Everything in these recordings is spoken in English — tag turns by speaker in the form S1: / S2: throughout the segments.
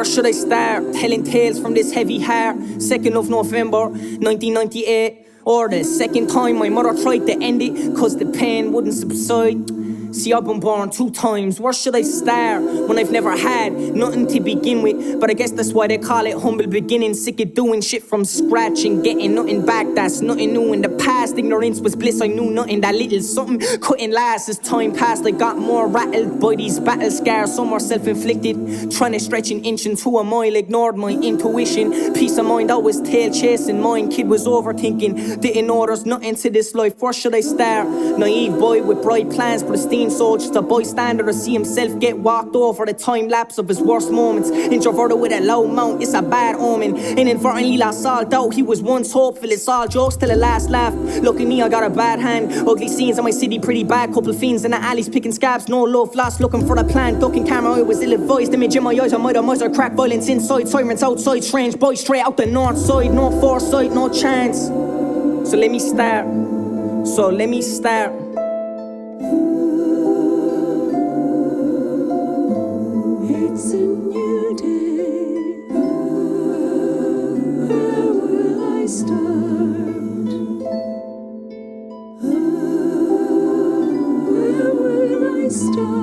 S1: Where should I start? Telling tales from this heavy heart. 2nd of November, 1998. Or the second time my mother tried to end it, cause the pain wouldn't subside. See, I've been born 2 times, where should I start? When I've never had nothing to begin with. But I guess that's why they call it humble beginnings. Sick of doing shit from scratch and getting nothing back. That's nothing new in the past. Ignorance was bliss, I knew nothing. That little something couldn't last. As time passed, I got more rattled by these battle scars. Some are self-inflicted, trying to stretch an inch into a mile. Ignored my intuition, peace of mind always tail chasing mine. Kid was overthinking, didn't know there's nothing to this life. Where should I start? Naive boy with bright plans, pristine soul, just a bystander to see himself get walked over. The time lapse of his worst moments. Introverted with a low mount, it's a bad omen. Inadvertently lost all doubt, he was once hopeful. It's all jokes till the last laugh. Look at me, I got a bad hand. Ugly scenes in my city, pretty bad. Couple fiends in the alleys picking scabs. No love lost, looking for the plan. Ducking camera, I was ill-advised. Image in my eyes, I might have miser. Crack violence inside, sirens outside. Strange boy straight out the north side. No foresight, no chance. So let me start.
S2: It's a new day. Where will I start? Where will I start?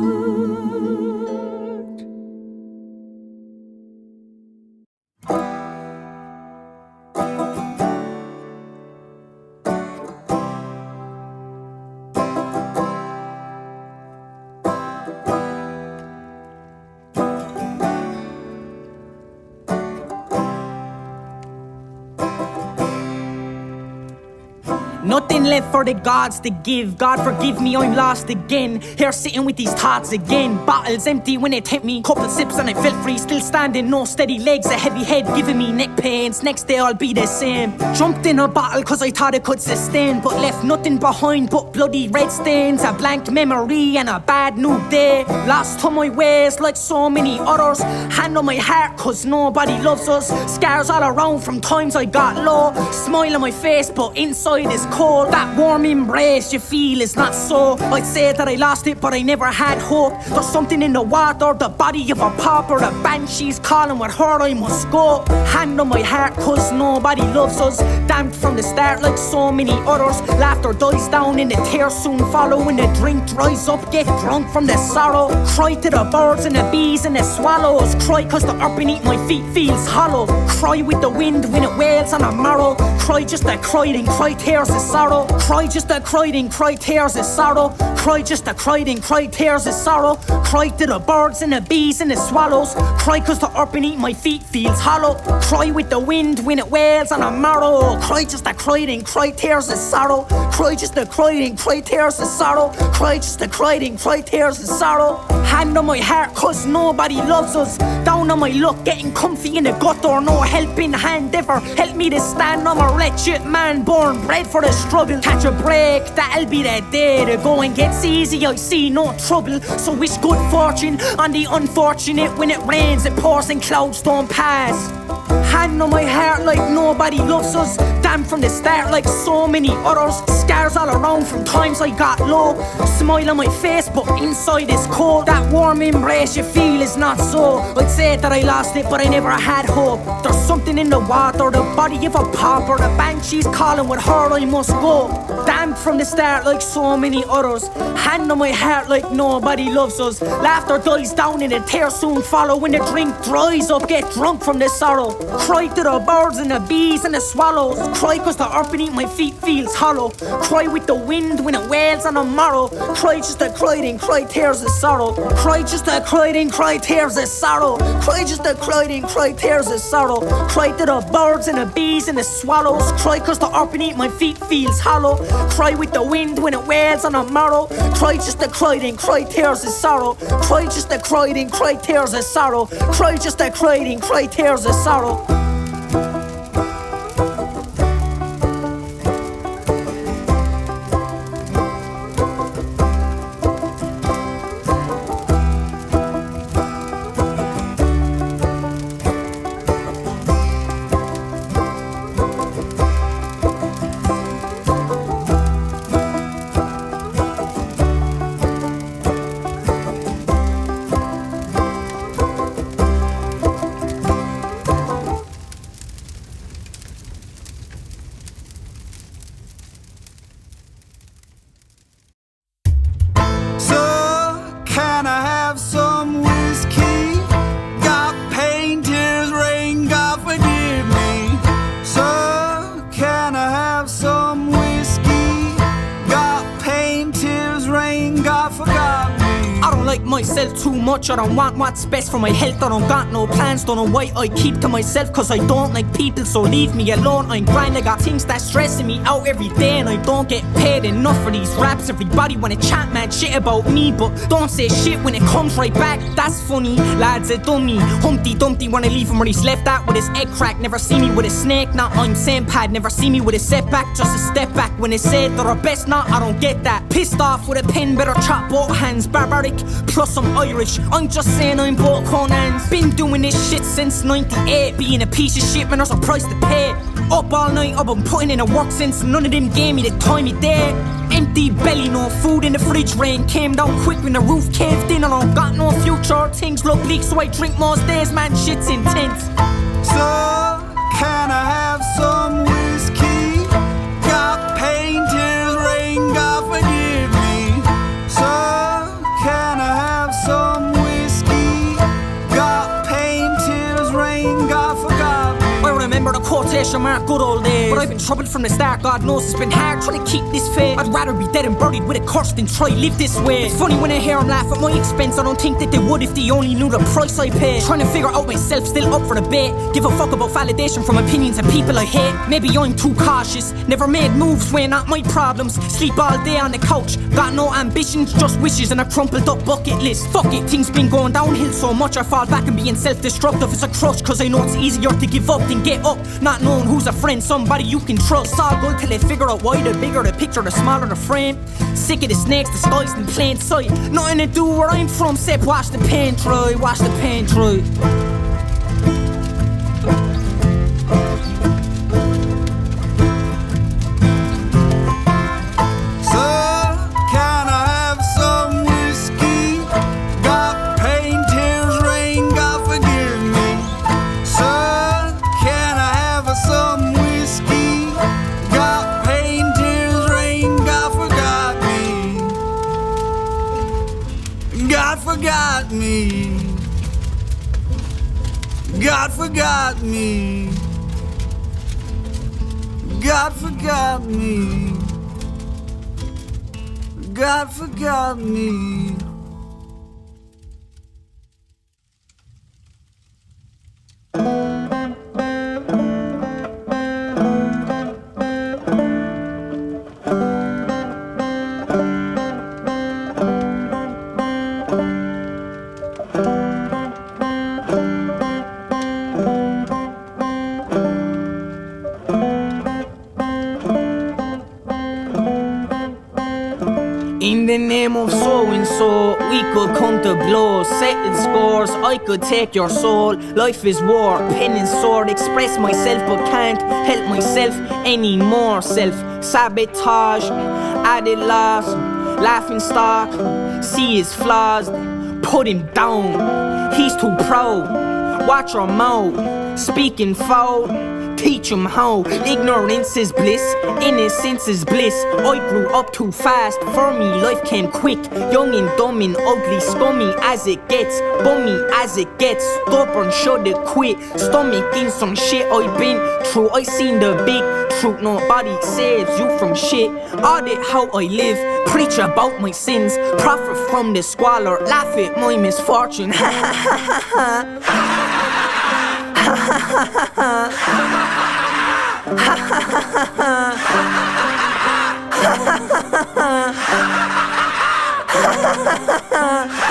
S1: Nothing left for the gods to give. God forgive me, I'm lost again. Here sitting with these thoughts again. Bottles empty when they tempt me. Couple sips and I felt free. Still standing, no steady legs. A heavy head giving me neck pains. Next day I'll be the same. Jumped in a bottle cause I thought it could sustain. But left nothing behind but bloody red stains. A blank memory and a bad new day. Lost to my ways like so many others. Hand on my heart cause nobody loves us. Scars all around from times I got low. Smile on my face but inside is cold. That warm embrace you feel is not so. I'd say that I lost it but I never had hope. There's something in the water, the body of a pauper. The banshees calling with her I must go. Hand on my heart cause nobody loves us. Damned from the start like so many others. Laughter dies down and the tears soon follow. When the drink dries up, get drunk from the sorrow. Cry to the birds and the bees and the swallows. Cry cause the earth beneath my feet feels hollow. Cry with the wind when it wails on a marrow. Cry just a cried and cry tears of sorrow. Cry just a cried and cry tears of sorrow. Cry just a cried and cry tears of sorrow. Cry to the birds and the bees and the swallows. Cry cause the earth beneath my feet feels hollow. Cry with the wind when it wails on a marrow. Cry just a cried and cry tears of sorrow. Cry just a cried and cry tears of sorrow. Cry just a cried and cry tears of sorrow. Hand on my heart cause nobody loves us. Down on my luck getting comfy in the gutter. No helping hand ever help me to stand. I'm a wretched man born bred for the struggle. Catch a break, that'll be the day. The going gets easy, I see no trouble. So wish good fortune on the unfortunate. When it rains it pours and clouds don't pass. Hand on my heart like nobody loves us. Damn from the start like so many others. Scars all around from times I got low. Smile on my face but inside is cold. That warm embrace you feel is not so. I'd say that I lost it but I never had hope. There's something in the water, the body of a pauper. The banshees calling with her I must go. Damned from the start like so many others. Hand on my heart like nobody loves us. Laughter dies down and the tears soon follow. When the drink dries up, get drunk from the sorrow. Cry to the birds and the bees and the swallows. Cry cause the earth beneath my feet feels hollow. Cry with the wind when it wails on a morrow. Cry just a cried and cry tears of sorrow. Cry just a cried and cry tears of sorrow. Cry just a cried and cry tears of sorrow. Cry to the birds and the bees and the swallows. Cry cause the earth beneath my feet feels hollow. Cry with the wind when it wails on a morrow. Cry just a cried and cry tears of sorrow. Cry just a cried and cry tears of sorrow. Cry just a cried and cry tears of sorrow. myself too much. I don't want what's best for my health. I don't got no plans, don't know why I keep to myself. Cause I don't like people, so leave me alone. I'm grind, I got things that's stressing me out every day. And I don't get paid enough for these raps. Everybody wanna chat mad shit about me, but don't say shit when it comes right back. That's funny, lads a dummy. Humpty Dumpty wanna leave him where he's left at with his egg crack. Never see me with a snake, not I'm same pad. Never see me with a setback, just a step back. When they say they're our best, nah, I don't get that. Pissed off with a pen, better chop both hands. Barbaric, plus I'm Irish, I'm just saying I'm both Conans. Been doing this shit since 98. Being a piece of shit, man, there's a price to pay. Up all night, I've been putting in a work since none of them gave me the time of day. Empty belly, no food in the fridge. Rain came down quick when the roof caved in. I don't got no future, things look bleak, so I drink most days, man, shit's intense.
S3: So, can I have some whiskey? Got pain, tears, rain, God forgive me. So, can I have some whiskey? Got pain, tears, rain, God forgot me.
S1: I remember the quotation mark, good old days. But I've been troubled from the start, God knows it's been hard trying to keep this faith. I'd rather be dead and buried with a curse than try live this way. It's funny when I hear them laugh at my expense. I don't think that they would if they only knew the price I pay. Trying to figure out myself, still up for the bait. Give a fuck about validation from opinions of people I hate. Maybe I'm too cautious, never made moves weighing out my problems. Sleep all day on the couch, got no ambitions, just wishes and a crumpled up bucket list. Fuck it, things been going downhill so much I fall back and being self-destructive is a crutch. Cause I know it's easier to give up than get up. Not knowing who's a friend, somebody you can trust. It's all good till they figure out why. The bigger the picture, the smaller the frame. Sick of the snakes disguised in plain sight. Nothing to do where I'm from, except watch the paint dry, watch the paint dry.
S3: God forgot me. God forgot me. God forgot me.
S1: In the name of so-and-so, we could come to blows, settle scores, I could take your soul. Life is war, pen and sword, express myself but can't help myself anymore. Self-sabotage, added loss, laughing stock, see his flaws, put him down. He's too proud, watch your mouth, speaking foul. Teach him how ignorance is bliss, innocence is bliss. I grew up too fast, for me life came quick. Young and dumb and ugly, scummy as it gets, bummy as it gets. Stubborn, shoulda quit, stomach in some shit I've been through. I seen the big truth, nobody saves you from shit. Audit how I live, preach about my sins, profit from the squalor, laugh at my misfortune. Ha ha ha ha ha. Ha ha ha ha ha. Ha ha ha ha ha. Ha ha ha ha ha.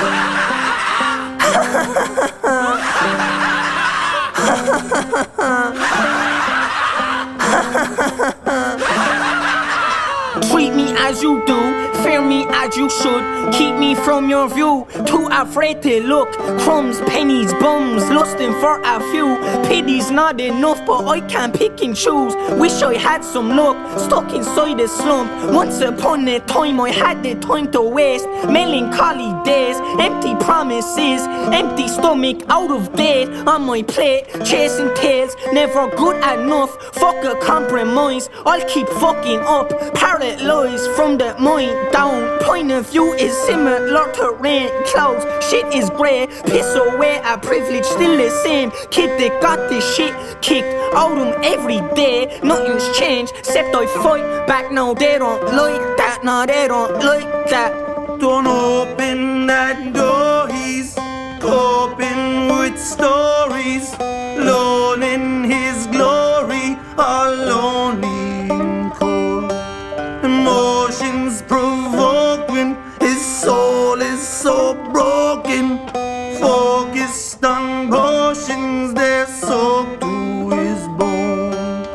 S1: Treat me as you do, fear me as you should. Keep me from your view, too afraid to look. Crumbs, pennies, bums, lusting for a few. Pity's not enough, but I can't pick and choose. Wish I had some luck, stuck inside a slump. Once upon a time I had the time to waste. Melancholy days, empty promises, empty stomach, out of date on my plate. Chasing tails, never good enough. Fuck a compromise, I'll keep fucking up. Paralyzed from the mind down. Point of view is similar to rain clouds. Shit is grey, piss away at privilege, still the same. Kid that got this shit kicked out of him every day. Nothing's changed, except I fight back now. They don't like that, no they don't like that.
S3: Don't open that door. coping with stories, lone in his glory, alone in cold. Emotions provoke when his soul is so broken. Focused on potions, they're soaked to his bone.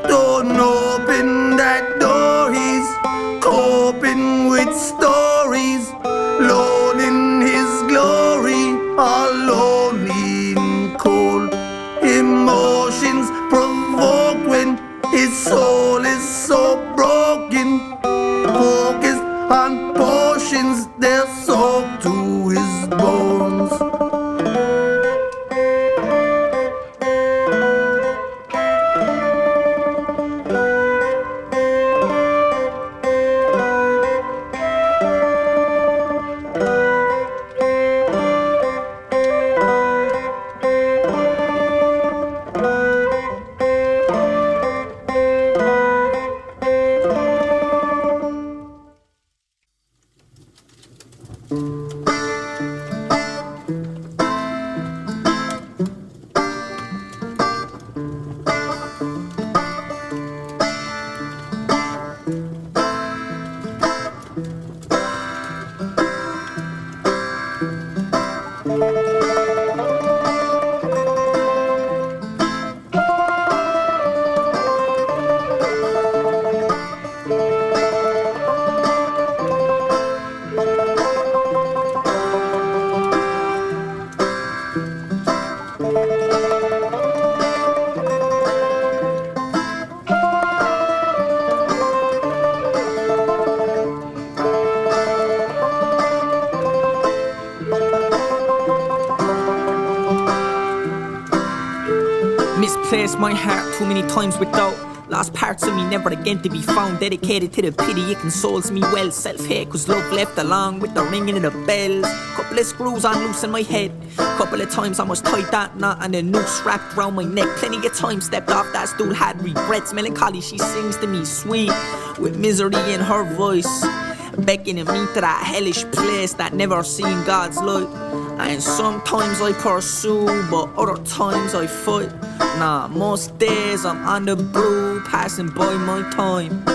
S3: Don't open that door, he's coping with stories, lone in his glory, alone in cold. Emotions provoked when his soul is so broken. Focused on potions, they're soaked to his bones.
S1: Misplaced my heart too many times without. Lost parts of me never again to be found. Dedicated to the pity, it consoles me well. Self-hate cause love left along with the ringing of the bells. Couple of screws on loose in my head. Couple of times I almost tied that knot and a noose wrapped round my neck. Plenty of times stepped off that stool, had regrets. Melancholy, she sings to me sweet with misery in her voice, beckoning me to that hellish place that never seen God's light. And sometimes I pursue, but other times I fight. Nah, most days I'm on the brew, passing by my time.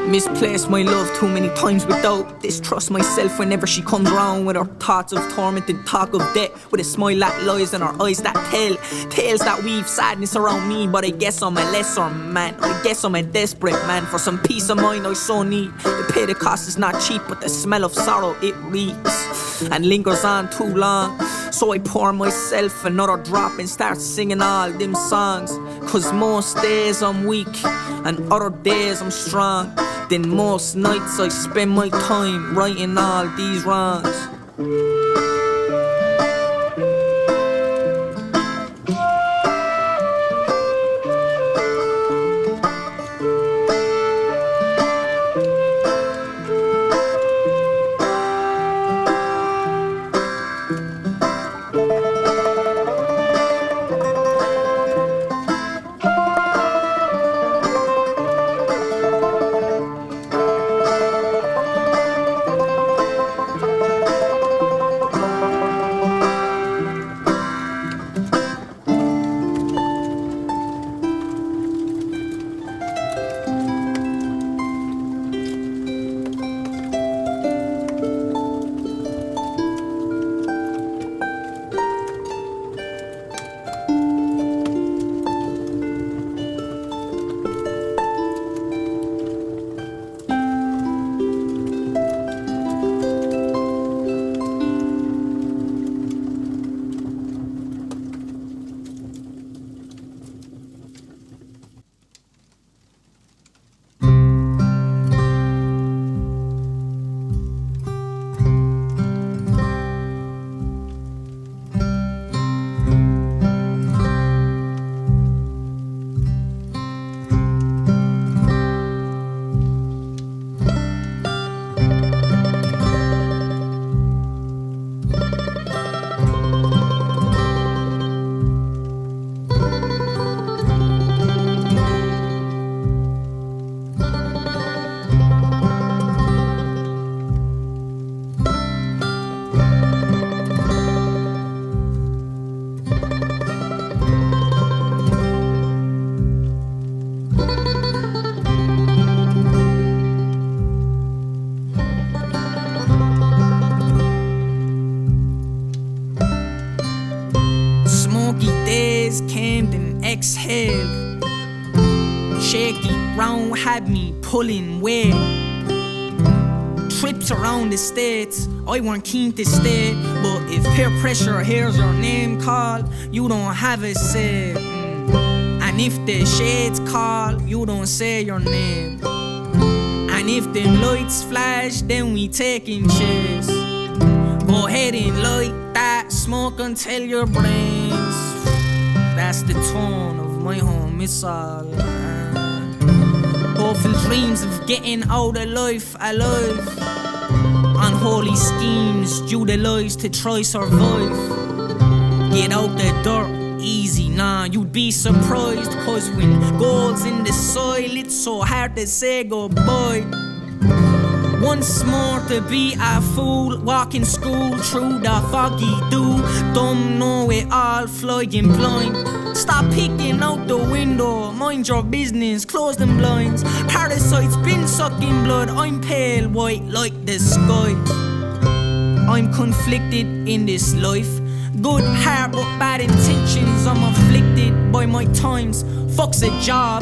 S1: Misplaced my love too many times without. Distrust myself whenever she comes round with her thoughts of torment and talk of death. With a smile that lies and her eyes that tell tales that weave sadness around me. But I guess I'm a lesser man, I guess I'm a desperate man. For some peace of mind I so need. The pay the cost is not cheap, but the smell of sorrow it reeks and lingers on too long. So I pour myself another drop and start singing all them songs. Cause most days I'm weak and other days I'm strong. Then most nights I spend my time righting all these wrongs. exhale. Shaky ground had me pulling weight. Trips around the states, I weren't keen to stay. But if peer pressure hears your name called, you don't have a say. And if the shades call, you don't say your name. And if them lights flash, then we taking chase. Go ahead and light that smoke until your brains. That's the tone of my home missile. Hopeful dreams of getting out of life alive. Unholy schemes, utilize to try survive. Get out the dirt, easy, nah, you'd be surprised. Cause when gold's in the soil, it's so hard to say goodbye. Once more to be a fool, walking school through the foggy dew. Dumb know it all, flying blind. Stop peeking out the window, mind your business, close them blinds. Parasites been sucking blood, I'm pale white like the sky. I'm conflicted in this life. Good heart but bad intentions, I'm afflicted by my times. Fuck's a job.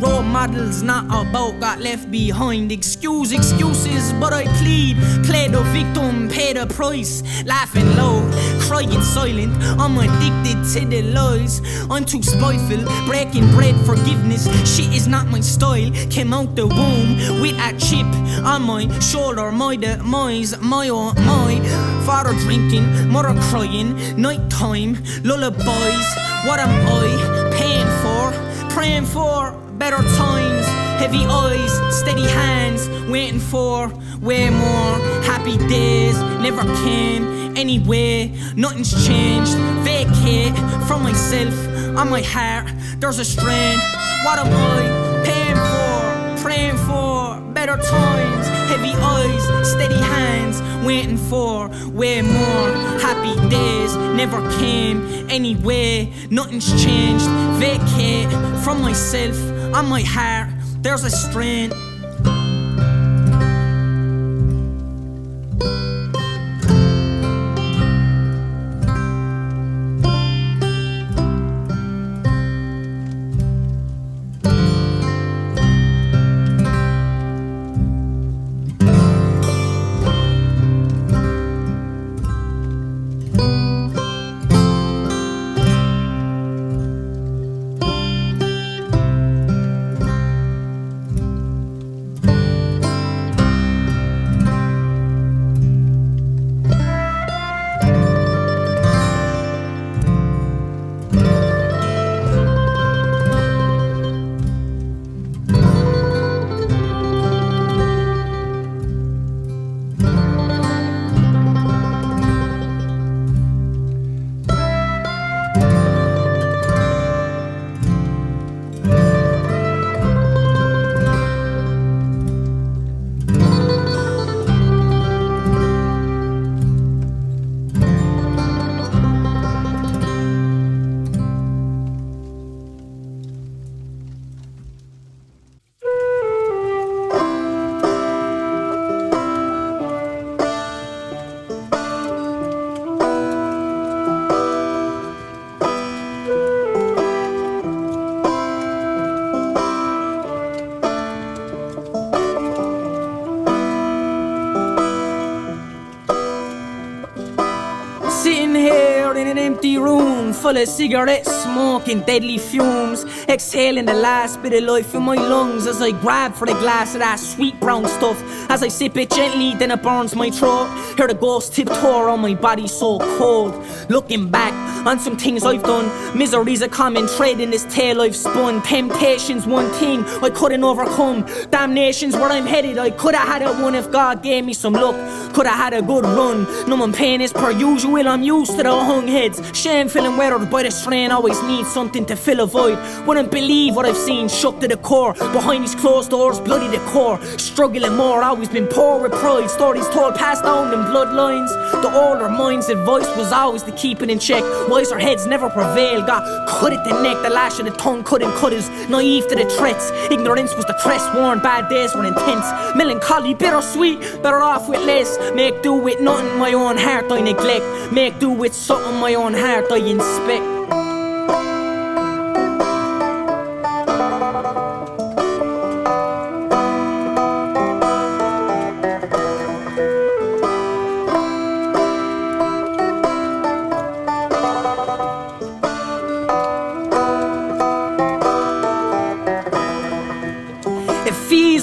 S1: Role models not about, got left behind. Excuses, but I plead. Play the victim, pay the price. Laughing loud, crying silent. I'm addicted to the lies. I'm too spiteful, breaking bread, forgiveness. Shit is not my style. Came out the womb with a chip on my shoulder. My demise, my oh my. Father drinking, mother crying. Nighttime, lullabies. What am I paying for? Praying for better times, heavy eyes, steady hands, waiting for way more. Happy days never came anyway, nothing's changed. Vacate from myself, on my heart, there's a strain. What am I paying for? Praying for better times, heavy eyes, steady hands, waiting for way more. Happy days never came anyway, nothing's changed. Vacate from myself, on my heart, there's a strain. Full of cigarette smoke and deadly fumes, exhaling the last bit of life in my lungs as I grab for the glass of that sweet brown stuff. As I sip it gently, then it burns my throat. Hear the ghost tiptoe on my body so cold. Looking back on some things I've done, misery's a common thread in this tale I've spun. Temptation's one thing I couldn't overcome. Damnation's where I'm headed. I could have had it one if God gave me some luck. Could have had a good run. Numbing pain is per usual, I'm used to the hung heads. Shame feeling weathered by the strain, always need something to fill a void. Wouldn't believe what I've seen, shook to the core. Behind these closed doors, bloody decor. Struggling more, always been poor with pride. Stories told, passed down in bloodlines. The older mind's advice was always to keep it in check. Wiser heads never prevail, got cut at the neck. The lash of the tongue couldn't cut us, naive to the threats. Ignorance was the crest worn, bad days were intense. Melancholy, bittersweet, better off with less. Make do with nothing, my own heart I neglect. Make do with something, my own heart I inspect.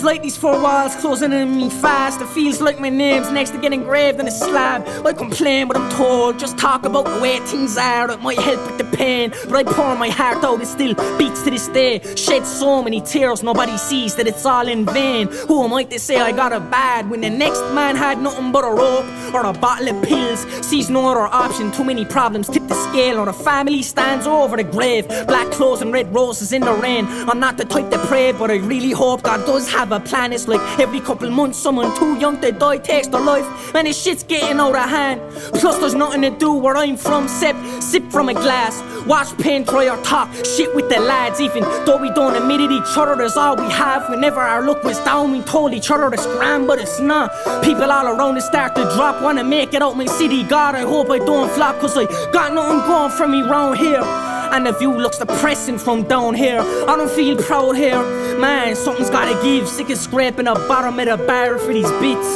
S1: Feels like these four walls closing in me fast. It feels like my name's next to get engraved on a slab. I complain but I'm told, just talk about the way things are. It might help with the pain, but I pour my heart out, it still beats to this day. Shed so many tears, nobody sees that it's all in vain. Who am I to say I got it bad when the next man had nothing but a rope or a bottle of pills? Sees no other option, too many problems tip the scale, or the family stands over the grave. Black clothes and red roses in the rain. I'm not the type to pray, but I really hope God does have a plan. It's like every couple months someone too young to die takes their life. Man, this shit's getting out of hand. Plus there's nothing to do where I'm from except sip from a glass, watch paint dry or talk shit with the lads. Even though we don't admit it, each other is all we have. Whenever our luck was down, we told each other it's grand, but it's not. People all around us start to drop, wanna make it out my city. God, I hope I don't flop, cause I got nothing going for me round here. And the view looks depressing from down here. I don't feel proud here. Man, something's gotta give. Sick of scraping the bottom of the barrel for these bits.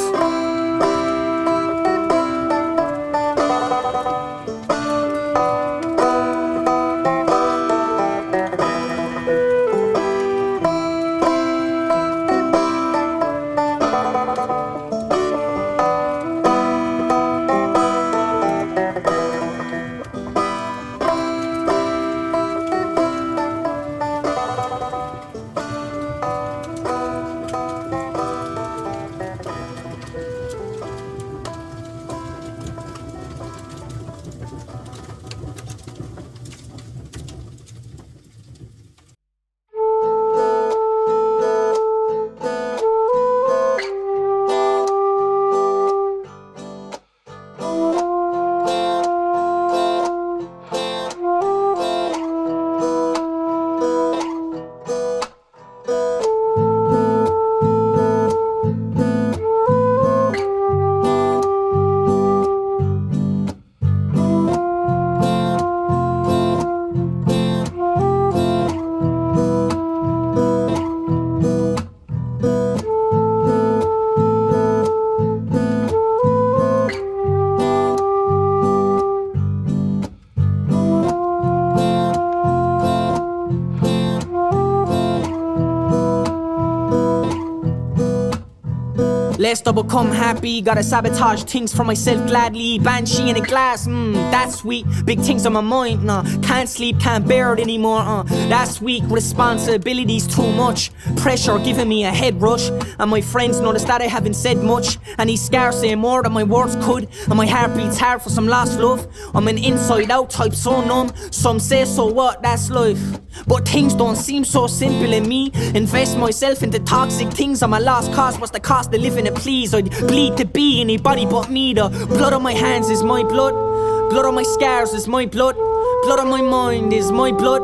S1: Lest I become happy, gotta sabotage things for myself gladly. Banshee in a glass, that's sweet. Big things on my mind, nah. Can't sleep, can't bear it anymore, that's weak. Responsibilities too much. Pressure giving me a head rush. And my friends notice that I haven't said much. And these scars say more than my words could. And my heart beats hard for some lost love. I'm an inside out type, so numb. Some say so what, that's life. But things don't seem so simple in me. Invest myself into toxic things. I'm a lost cause, what's the cost of living to please? I'd bleed to be anybody but me. The blood on my hands is my blood. Blood on my scars is my blood. Blood on my mind is my blood.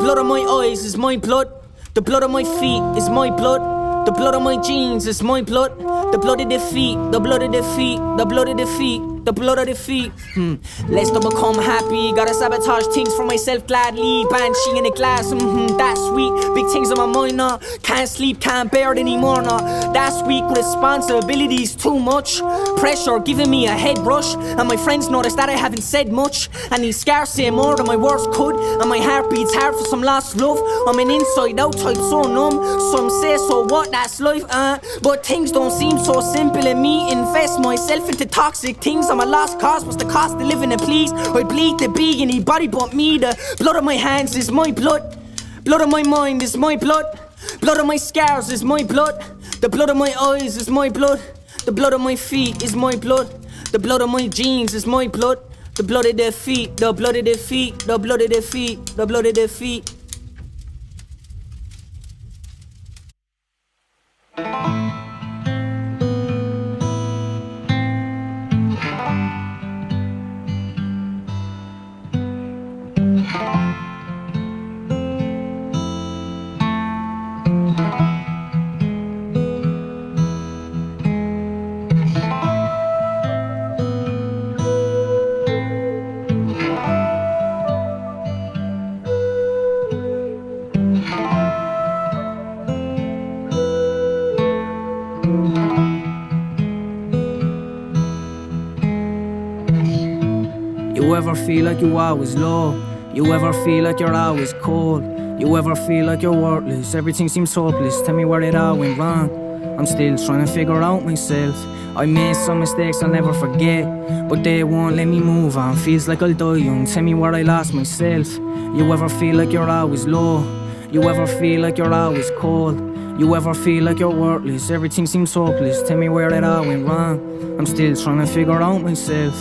S1: Blood on my eyes is my blood. The blood on my feet is my blood. The blood on my jeans is my blood. The blood of defeat, the blood of defeat, the blood of defeat, the blood of defeat. Lest I become happy, gotta sabotage things for myself gladly. Banshee in a glass, that's sweet. Big things on my mind, nah. Can't sleep, can't bear it anymore, nah. That's weak, responsibilities too much. Pressure giving me a head rush. And my friends notice that I haven't said much. And these scars say more than my words could. And my heart beats hard for some lost love. I'm an inside out type, so numb. Some say so what, that's life, but things don't seem so simple in me. Invest myself into toxic things. I'm a lost cause, what's the cost of living to please? I bleed to be anybody but me. The blood on my hands is my blood. Blood on my mind is my blood. Blood on my scars is my blood. The blood on my eyes is my blood. The blood on my feet is my blood. The blood on my jeans is my blood. The blood of their feet, the blood of their feet, the blood of their feet, the blood of their feet. You ever feel like you always low? You ever feel like you're always cold? You ever feel like you're worthless? Everything seems hopeless, tell me where it all went wrong. I'm still trying to figure out myself. I made some mistakes I'll never forget, but they won't let me move on. Feels like I'll die young, tell me where I lost myself. You ever feel like you're always low? You ever feel like you're always cold? You ever feel like you're worthless? Everything seems hopeless, tell me where it all went wrong. I'm still trying to figure out myself.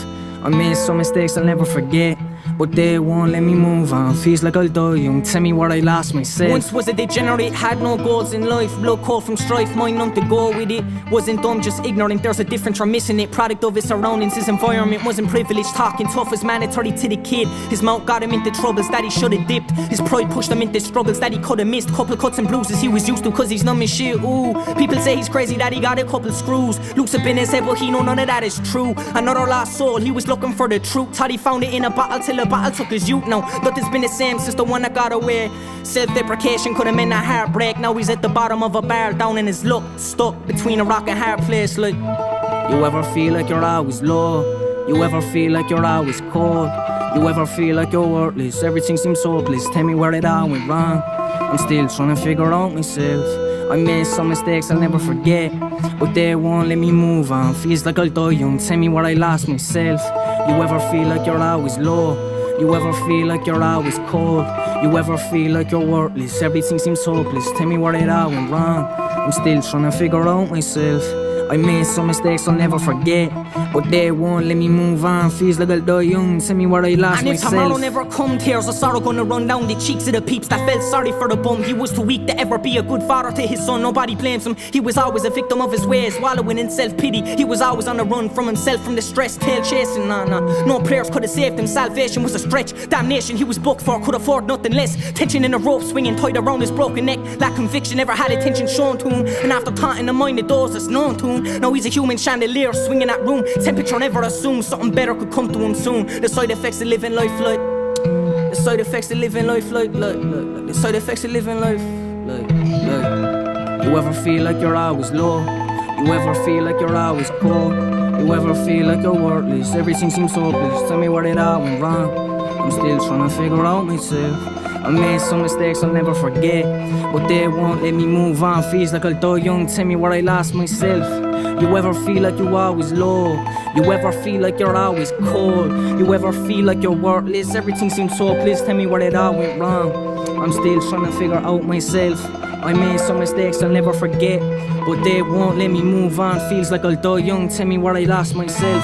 S1: I made some mistakes I'll never forget, but they won't let me move on. Feels like I'll die young, tell me where I lost myself. Once was a degenerate, had no goals in life. Blood cold from strife, mind numb to go with it. Wasn't dumb, just ignorant, there's a difference, you're missing it. Product of his surroundings, his environment wasn't privileged. Talking tough was mandatory to the kid. His mouth got him into troubles that he should've dipped. His pride pushed him into struggles that he could've missed. Couple cuts and bruises he was used to cause he's numb as shit. Ooh, people say he's crazy that he got a couple screws loose up in his head, but he know none of that is true. Another lost soul, he was looking for the truth. Thought he found it in a bottle till the bottle took his youth. Now nothing's been the same since the one that got away. Self-deprecation could've meant a heartbreak. Now he's at the bottom of a bar, down in his luck, stuck between a rock and hard place. Like, you ever feel like you're always low? You ever feel like you're always cold? You ever feel like you're worthless? Everything seems hopeless, tell me where it all went wrong. I'm still trying to figure out myself. I made some mistakes I'll never forget, but they won't let me move on. Feels like I'll die young, tell me where I lost myself. You ever feel like you're always low? You ever feel like you're always cold? You ever feel like you're worthless? Everything seems hopeless, tell me where it all went wrong. I'm still trying to figure out myself. I made some mistakes I'll never forget, but they won't let me move on. Feels like I'll die young, tell me where I lost myself. And if tomorrow never come, tears of sorrow gonna run down the cheeks of the peeps that felt sorry for the bum. He was too weak to ever be a good father to his son. Nobody blames him, he was always a victim of his ways, wallowing in self-pity. He was always on the run from himself, from the stress, tail chasing. No prayers could have saved him, salvation was a stretch. Damnation he was booked for, could afford nothing less. Tension in a rope swinging tight around his broken neck. Lack conviction, never had attention shown to him. And after taunting the mind of those that's known to him, now he's a human chandelier swinging that room. Temperature never assumes something better could come to him soon. The side effects of living life like, the side effects of living life like, the side effects of living life like. You ever feel like you're always low? You ever feel like you're always cold? You ever feel like you're worthless? Everything seems hopeless, tell me where it all went wrong. I'm still trying to figure out myself. I made some mistakes I'll never forget, but they won't let me move on. Feels like I'll die young, tell me where I lost myself. You ever feel like you're always low? You ever feel like you're always cold? You ever feel like you're worthless? Everything seems hopeless, tell me where it all went wrong. I'm still trying to figure out myself. I made some mistakes I'll never forget, but they won't let me move on. Feels like I'll die young, tell me where I lost myself.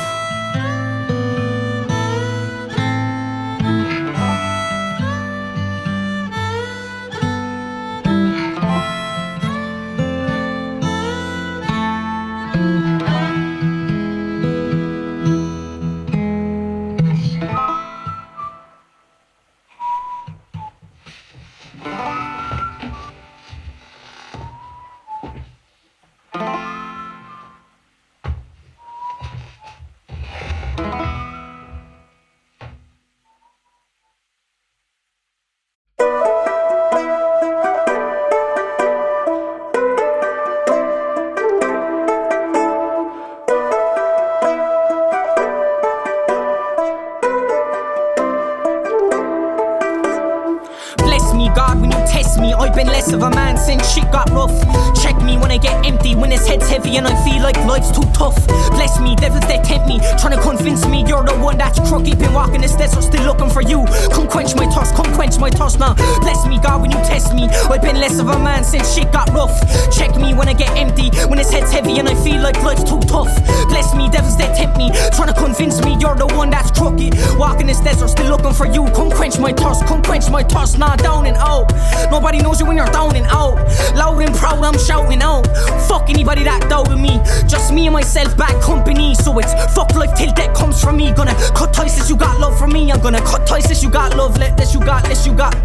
S1: Less of a man since shit got rough. Check me when I get empty, when his head's heavy and I feel like life's too tough. Bless me, devils they tempt me, trying to convince me you're the one that's crooked. Been walking this desert still looking for you. Come quench my thirst, come quench my thirst now. Bless me God when you test me, I've been less of a man since shit got rough. Check me when I get empty, when his head's heavy and I feel like life's too tough. Bless me, devils they tempt me, trying to convince me you're the one that's crooked. Walking this desert still looking for you. Come quench my thirst, come quench my thirst now. Down and out, nobody knows you when you're down and out. Loud and proud I'm shouting out, fuck anybody that doubted me. Just me and myself, bad company. So it's fuck life till death comes from me. Gonna cut ties since you got love for me. I'm gonna cut ties since you got love. Less you got.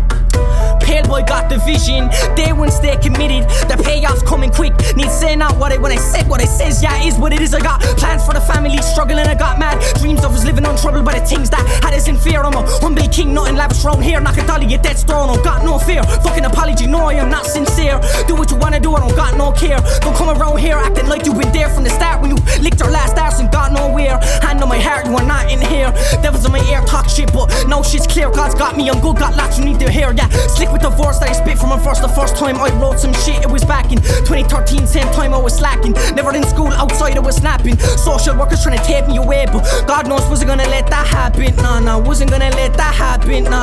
S1: Pale boy got the vision, they won't stay committed. The payoff's coming quick, need saying out when I said what I says. Yeah, it is what it is. I got plans for the family, struggling, I got mad dreams of us living untroubled by the things that had us in fear. I'm a humble king, nothing lavish round here. Knock a dolly, your dead's thrown, I've got no fear. Fucking apology, know I am not sincere. Do what you wanna do, I don't got no care. Don't come around here acting like you've been there from the start when you licked your last arse and got nowhere. Hand on my heart, you are not in here. Devils in my ear talk shit, but now shit's clear. God's got me, I'm good, got lots you need to hear. Yeah, slick with the verse that I spit from my verse. The first time I wrote some shit, it was back in 2013, same time I was slacking. Never in school, outside I was snapping. Social workers trying to take me away, but God knows wasn't gonna let that happen. Nah, wasn't gonna let that happen. Nah.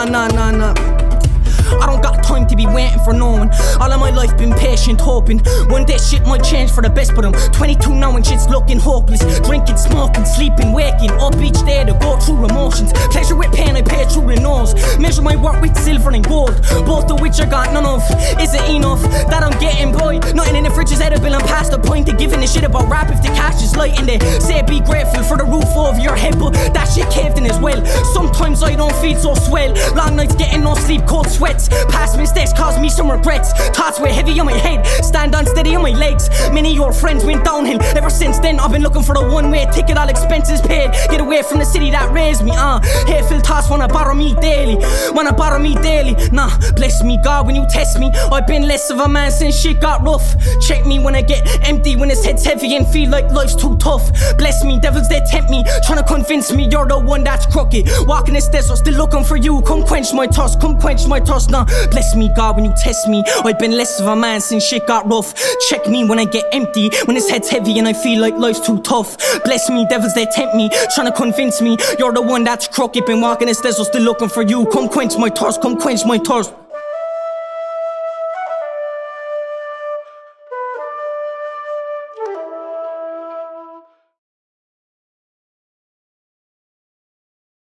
S1: I don't got time to be waiting for no one. All of my life been patient, hoping one day shit might change for the best. But I'm 22 now and shit's looking hopeless. Drinking, smoking, sleeping, waking up each day to go through emotions. Pleasure with pain, I pay through the nose. Measure my work with silver and gold, both of which I got none of. Is it enough that I'm getting by? Nothing in the fridge is edible, I'm past the point of giving a shit about rap if the cash is light. And they say be grateful for the roof over your head, but that shit caved in as well. Sometimes I don't feel so swell. Long nights getting no sleep, cold sweats. Past mistakes cause me some regrets. Thoughts weigh heavy on my head, stand unsteady on my legs. Many of your friends went downhill. Ever since then I've been looking for the one-way ticket, all expenses paid. Get away from the city that raised me. Hateful thoughts wanna bother me daily. Nah, bless me God when you test me. I've been less of a man since shit got rough. Check me when I get empty, when his head's heavy and feel like life's too tough. Bless me, devils they tempt me, trying to convince me you're the one that's crooked. Walking this desert, still looking for you. Come quench my thirst, Nah, bless me God when you test me. I've been less of a man since shit got rough. Check me when I get empty, when his head's heavy and I feel like life's too tough. Bless me, devils they tempt me, trying to convince me you're the one that's crooked. Been walking this desert, still looking for you. Come quench my thirst.